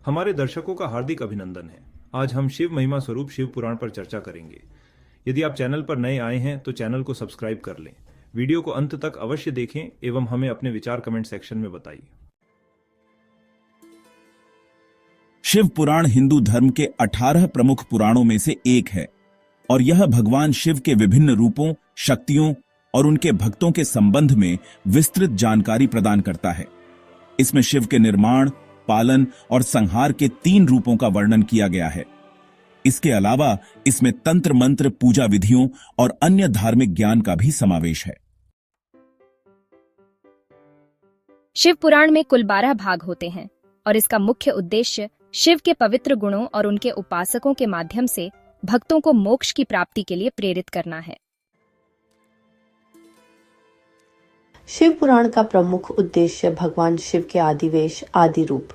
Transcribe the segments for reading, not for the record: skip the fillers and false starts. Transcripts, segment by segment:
हमारे दर्शकों का हार्दिक अभिनंदन है। आज हम शिव महिमा स्वरूप शिव पुराण पर चर्चा करेंगे। यदि आप चैनल पर नए आए हैं तो चैनल को सब्सक्राइब कर लें। वीडियो को अंत तक अवश्य देखें एवं हमें अपने विचार कमेंट सेक्शन में बताइए। शिव पुराण हिंदू धर्म के 18 प्रमुख पुराणों में से एक है और यह भगवान शिव के विभिन्न रूपों, शक्तियों और उनके भक्तों के संबंध में विस्तृत जानकारी प्रदान करता है। इसमें शिव के निर्माण, पालन और संहार के 3 रूपों का वर्णन किया गया है। इसके अलावा इसमें तंत्र मंत्र, पूजा विधियों और अन्य धार्मिक ज्ञान का भी समावेश है। शिव पुराण में कुल 12 भाग होते हैं और इसका मुख्य उद्देश्य शिव के पवित्र गुणों और उनके उपासकों के माध्यम से भक्तों को मोक्ष की प्राप्ति के लिए प्रेरित करना है। शिव पुराण का प्रमुख उद्देश्य भगवान शिव के आदिवेश, आदि रूप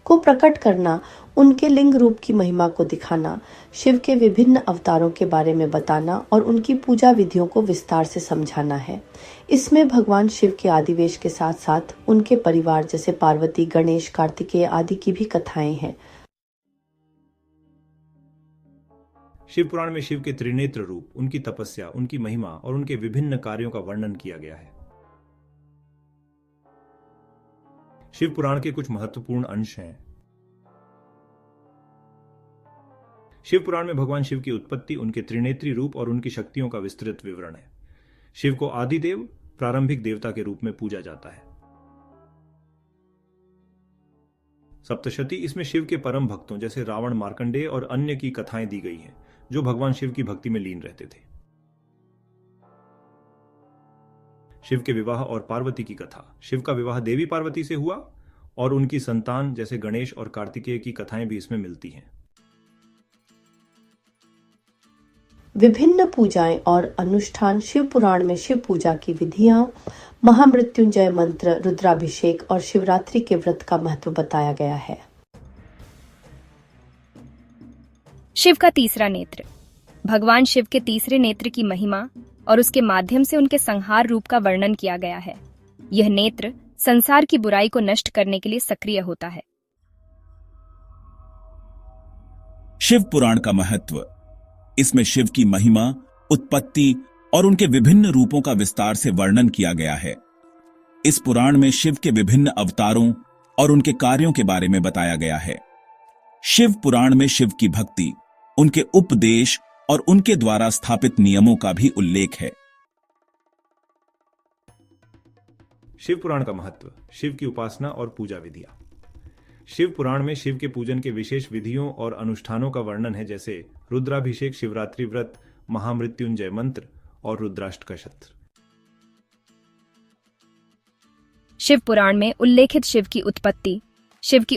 को प्रकट करना, उनके लिंग रूप की महिमा को दिखाना, शिव के विभिन्न अवतारों के बारे में बताना और उनकी पूजा विधियों को विस्तार से समझाना है। इसमें भगवान शिव के आदिवेश के साथ साथ उनके परिवार जैसे पार्वती, गणेश, कार्तिकेय आदि की भी कथाएं हैं। शिव पुराण में शिव के त्रिनेत्र रूप, उनकी तपस्या, उनकी महिमा और उनके विभिन्न कार्यों का वर्णन किया गया है। शिव पुराण के कुछ महत्वपूर्ण अंश हैं। शिव पुराण में भगवान शिव की उत्पत्ति, उनके त्रिनेत्री रूप और उनकी शक्तियों का विस्तृत विवरण है। शिव को आदिदेव, प्रारंभिक देवता के रूप में पूजा जाता है। सप्तशती, इसमें शिव के परम भक्तों जैसे रावण, मार्कंडेय और अन्य की कथाएं दी गई हैं जो भगवान शिव की भक्ति में लीन रहते थे। शिव के विवाह और पार्वती की कथा, शिव का विवाह देवी पार्वती से हुआ और उनकी संतान जैसे गणेश और कार्तिकेय की कथाएं भी इसमें मिलती हैं। विभिन्न पूजाएं और अनुष्ठान। शिव पुराण में शिव पूजा की विधियां, महामृत्युंजय मंत्र, रुद्राभिषेक और शिवरात्रि के व्रत का महत्व बताया गया है। शिव का तीसरा नेत्र। भगवान शिव के तीसरे नेत्र की महिमा और उसके माध्यम से उनके संहार रूप का वर्णन किया गया है। यह नेत्र संसार की बुराई को नष्ट करने के लिए सक्रिय होता है। शिव पुराण का महत्व। इसमें शिव की महिमा, उत्पत्ति और उनके विभिन्न रूपों का विस्तार से वर्णन किया गया है। इस पुराण में शिव के विभिन्न अवतारों और उनके कार्यों के बारे में बताया गया है। शिव पुराण में शिव की भक्ति, उनके उपदेश और उनके द्वारा स्थापित नियमों का भी उल्लेख है। शिव पुराण का महत्व, शिव की उपासना और पूजा विधियां। शिव पुराण में शिव के पूजन के विशेष विधियों और अनुष्ठानों का वर्णन है, जैसे रुद्राभिषेक, शिवरात्रि व्रत, महामृत्युंजय मंत्र और रुद्राष्टक शस्त्र। शिव पुराण में उल्लेखित शिव की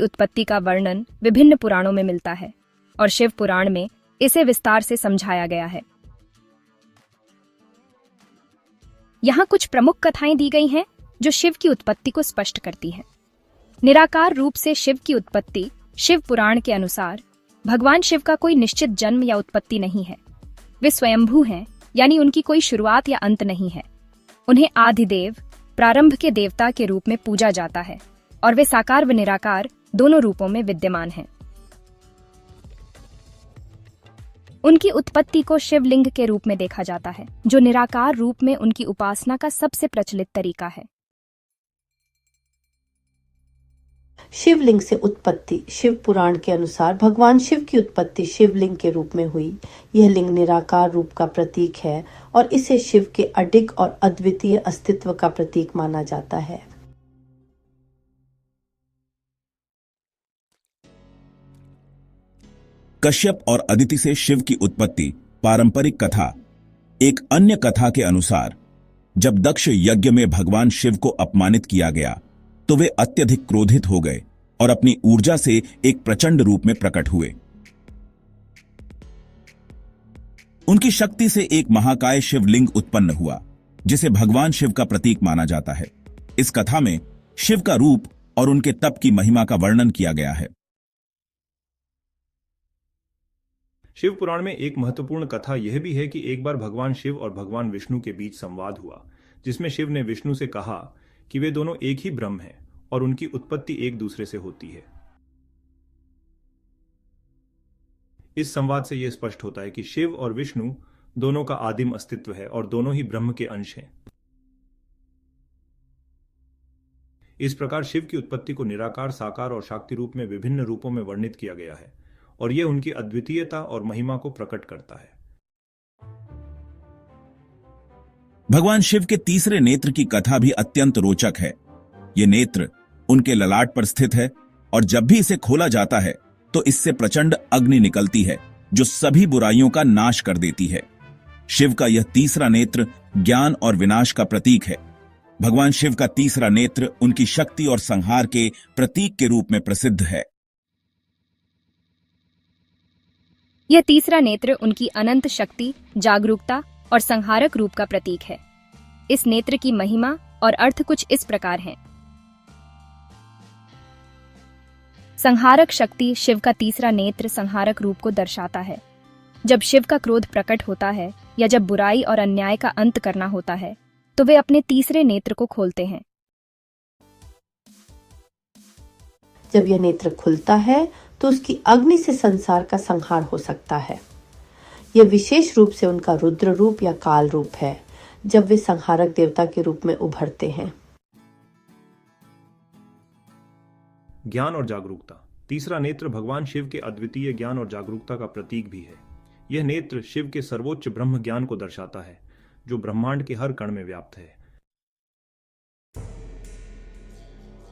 उत्पत्ति का वर्णन विभिन्न पुराणों में मिलता है और शिव पुराण में इसे विस्तार से समझाया गया है। यहाँ कुछ प्रमुख कथाएं दी गई हैं जो शिव की उत्पत्ति को स्पष्ट करती हैं। निराकार रूप से शिव की उत्पत्ति। शिव पुराण के अनुसार भगवान शिव का कोई निश्चित जन्म या उत्पत्ति नहीं है। वे स्वयंभू हैं, यानी उनकी कोई शुरुआत या अंत नहीं है। उन्हें आदिदेव, प्रारंभ के देवता के रूप में पूजा जाता है और वे साकार व निराकार दोनों रूपों में विद्यमान हैं। उनकी उत्पत्ति को शिवलिंग के रूप में देखा जाता है, जो निराकार रूप में उनकी उपासना का सबसे प्रचलित तरीका है। शिवलिंग से उत्पत्ति। शिव पुराण के अनुसार भगवान शिव की उत्पत्ति शिवलिंग के रूप में हुई। यह लिंग निराकार रूप का प्रतीक है और इसे शिव के अडिग और अद्वितीय अस्तित्व का प्रतीक माना जाता है। कश्यप और अदिति से शिव की उत्पत्ति। पारंपरिक कथा। एक अन्य कथा के अनुसार जब दक्ष यज्ञ में भगवान शिव को अपमानित किया गया तो वे अत्यधिक क्रोधित हो गए और अपनी ऊर्जा से एक प्रचंड रूप में प्रकट हुए। उनकी शक्ति से एक महाकाय शिवलिंग उत्पन्न हुआ, जिसे भगवान शिव का प्रतीक माना जाता है। इस कथा में शिव का रूप और उनके तप की महिमा का वर्णन किया गया है। शिव पुराण में एक महत्वपूर्ण कथा यह भी है कि एक बार भगवान शिव और भगवान विष्णु के बीच संवाद हुआ, जिसमें शिव ने विष्णु से कहा कि वे दोनों एक ही ब्रह्म हैं और उनकी उत्पत्ति एक दूसरे से होती है। इस संवाद से यह स्पष्ट होता है कि शिव और विष्णु दोनों का आदिम अस्तित्व है और दोनों ही ब्रह्म के अंश हैं। इस प्रकार शिव की उत्पत्ति को निराकार, साकार और शाक्ति रूप में विभिन्न रूपों में वर्णित किया गया है और यह उनकी अद्वितीयता और महिमा को प्रकट करता है। भगवान शिव के तीसरे नेत्र की कथा भी अत्यंत रोचक है। ये नेत्र उनके ललाट पर स्थित है और जब भी इसे खोला जाता है तो इससे प्रचंड अग्नि निकलती है जो सभी बुराइयों का नाश कर देती है। शिव का यह तीसरा नेत्र ज्ञान और विनाश का प्रतीक है। भगवान शिव का तीसरा नेत्र उनकी शक्ति और संहार के प्रतीक के रूप में प्रसिद्ध है। यह तीसरा नेत्र उनकी अनंत शक्ति, जागरूकता और संहारक रूप का प्रतीक है। इस नेत्र की महिमा और अर्थ कुछ इस प्रकार हैं। संहारक शक्ति। शिव का तीसरा नेत्र संहारक रूप को दर्शाता है। जब शिव का क्रोध प्रकट होता है या जब बुराई और अन्याय का अंत करना होता है तो वे अपने तीसरे नेत्र को खोलते हैं। जब यह नेत्र खुलता है तो उसकी अग्नि से संसार का संहार हो सकता है। यह विशेष रूप से उनका रुद्र रूप या काल रूप है जब वे संहारक देवता के रूप में उभरते हैं। ज्ञान और जागरूकता। तीसरा नेत्र भगवान शिव के अद्वितीय ज्ञान और जागरूकता का प्रतीक भी है। यह नेत्र शिव के सर्वोच्च ब्रह्म ज्ञान को दर्शाता है जो ब्रह्मांड के हर कण में व्याप्त है।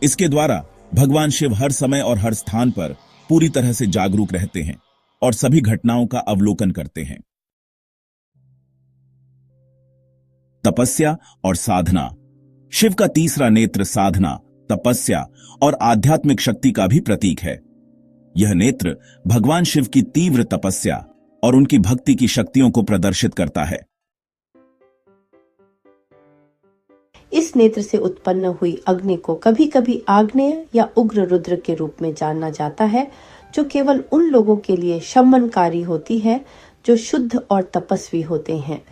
इसके द्वारा भगवान शिव हर समय और हर स्थान पर पूरी तरह से जागरूक रहते हैं और सभी घटनाओं का अवलोकन करते हैं। तपस्या और साधना। शिव का तीसरा नेत्र साधना, तपस्या और आध्यात्मिक शक्ति का भी प्रतीक है। यह नेत्र भगवान शिव की तीव्र तपस्या और उनकी भक्ति की शक्तियों को प्रदर्शित करता है। इस नेत्र से उत्पन्न हुई अग्नि को कभी कभी आग्नेय या उग्र रुद्र के रूप में जाना जाता है, जो केवल उन लोगों के लिए शमनकारी होती है जो शुद्ध और तपस्वी होते हैं।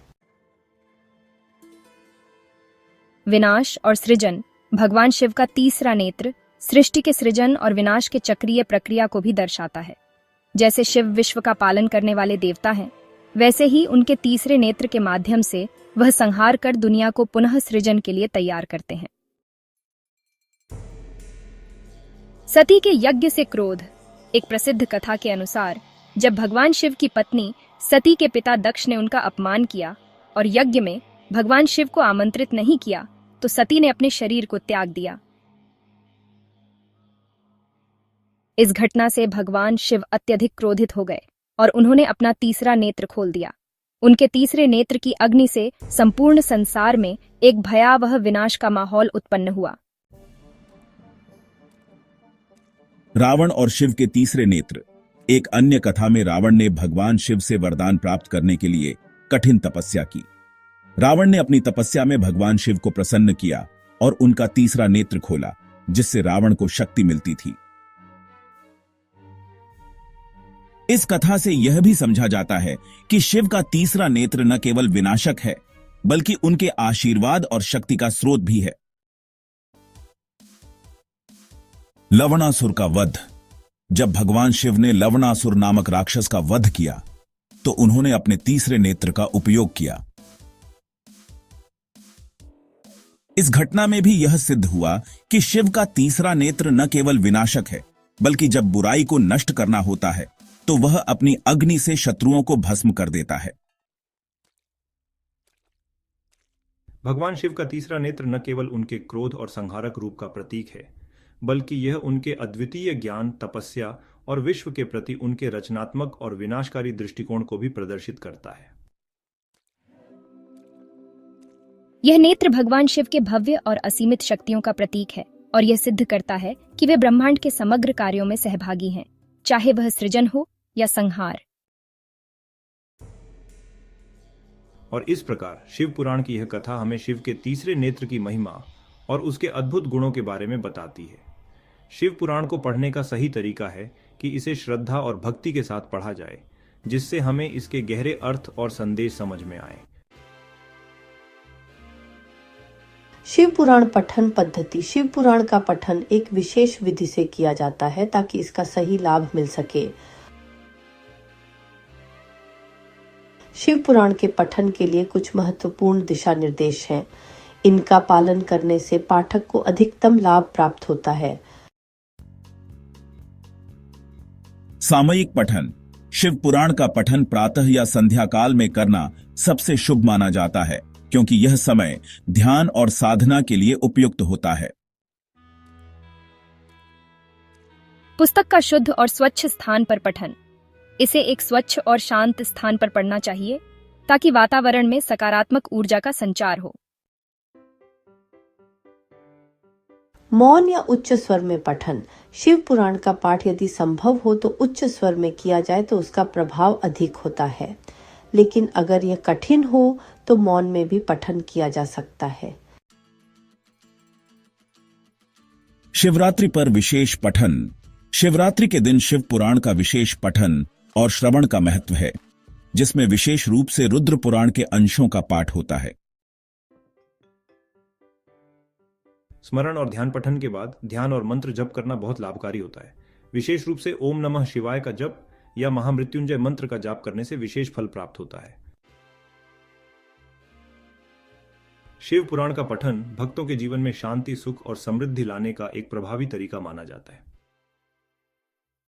विनाश और सृजन। भगवान शिव का तीसरा नेत्र सृष्टि के सृजन और विनाश के चक्रीय प्रक्रिया को भी दर्शाता है। जैसे शिव विश्व का पालन करने वाले देवता हैं, वैसे ही उनके तीसरे नेत्र के माध्यम से वह संहार कर दुनिया को पुनः सृजन के लिए तैयार करते हैं। सती के यज्ञ से क्रोध। एक प्रसिद्ध कथा के अनुसार जब भगवान शिव की पत्नी सती के पिता दक्ष ने उनका अपमान किया और यज्ञ में भगवान शिव को आमंत्रित नहीं किया तो सती ने अपने शरीर को त्याग दिया। इस घटना से भगवान शिव अत्यधिक क्रोधित हो गए और उन्होंने अपना तीसरा नेत्र खोल दिया। उनके तीसरे नेत्र की अग्नि से संपूर्ण संसार में एक भयावह विनाश का माहौल उत्पन्न हुआ। रावण और शिव के तीसरे नेत्र। एक अन्य कथा में रावण ने भगवान शिव से वरदान प्राप्त करने के लिए कठिन तपस्या की। रावण ने अपनी तपस्या में भगवान शिव को प्रसन्न किया और उनका तीसरा नेत्र खोला, जिससे रावण को शक्ति मिलती थी। इस कथा से यह भी समझा जाता है कि शिव का तीसरा नेत्र न केवल विनाशक है, बल्कि उनके आशीर्वाद और शक्ति का स्रोत भी है। लवणासुर का वध। जब भगवान शिव ने लवणासुर नामक राक्षस का वध किया तो उन्होंने अपने तीसरे नेत्र का उपयोग किया। इस घटना में भी यह सिद्ध हुआ कि शिव का तीसरा नेत्र न केवल विनाशक है, बल्कि जब बुराई को नष्ट करना होता है तो वह अपनी अग्नि से शत्रुओं को भस्म कर देता है। भगवान शिव का तीसरा नेत्र न केवल उनके क्रोध और संहारक रूप का प्रतीक है, बल्कि यह उनके अद्वितीय ज्ञान, तपस्या और विश्व के प्रति उनके रचनात्मक और विनाशकारी दृष्टिकोण को भी प्रदर्शित करता है। यह नेत्र भगवान शिव के भव्य और असीमित शक्तियों का प्रतीक है और यह सिद्ध करता है कि वे ब्रह्मांड के समग्र कार्यों में सहभागी हैं, चाहे वह सृजन हो या संहार। और इस प्रकार शिव पुराण की यह कथा हमें शिव के तीसरे नेत्र की महिमा और उसके अद्भुत गुणों के बारे में बताती है। शिव पुराण को पढ़ने का सही तरीका है कि इसे श्रद्धा और भक्ति के साथ पढ़ा जाए, जिससे हमें इसके गहरे अर्थ और संदेश समझ में आए। शिव पुराण पठन पद्धति। शिव पुराण का पठन एक विशेष विधि से किया जाता है ताकि इसका सही लाभ मिल सके। शिव पुराण के पठन के लिए कुछ महत्वपूर्ण दिशा निर्देश हैं। इनका पालन करने से पाठक को अधिकतम लाभ प्राप्त होता है। सामयिक पठन। शिव पुराण का पठन प्रातः या संध्या काल में करना सबसे शुभ माना जाता है, क्योंकि यह समय ध्यान और साधना के लिए उपयुक्त होता है। पुस्तक का शुद्ध और स्वच्छ स्थान पर पठन। इसे एक स्वच्छ और शांत स्थान पर पढ़ना चाहिए ताकि वातावरण में सकारात्मक ऊर्जा का संचार हो। मौन या उच्च स्वर में पठन। शिव पुराण का पाठ यदि संभव हो तो उच्च स्वर में किया जाए तो उसका प्रभाव अधिक होता है, लेकिन अगर यह कठिन हो तो मौन में भी पठन किया जा सकता है। शिवरात्रि पर विशेष पठन। शिवरात्रि के दिन शिव पुराण का विशेष पठन और श्रवण का महत्व है, जिसमें विशेष रूप से रुद्र पुराण के अंशों का पाठ होता है। स्मरण और ध्यान पठन के बाद ध्यान और मंत्र जप करना बहुत लाभकारी होता है। विशेष रूप से ओम नमः शिवाय का जप या महामृत्युंजय मंत्र का जाप करने से विशेष फल प्राप्त होता है। शिव पुराण का पठन भक्तों के जीवन में शांति, सुख और समृद्धि लाने का एक प्रभावी तरीका माना जाता है।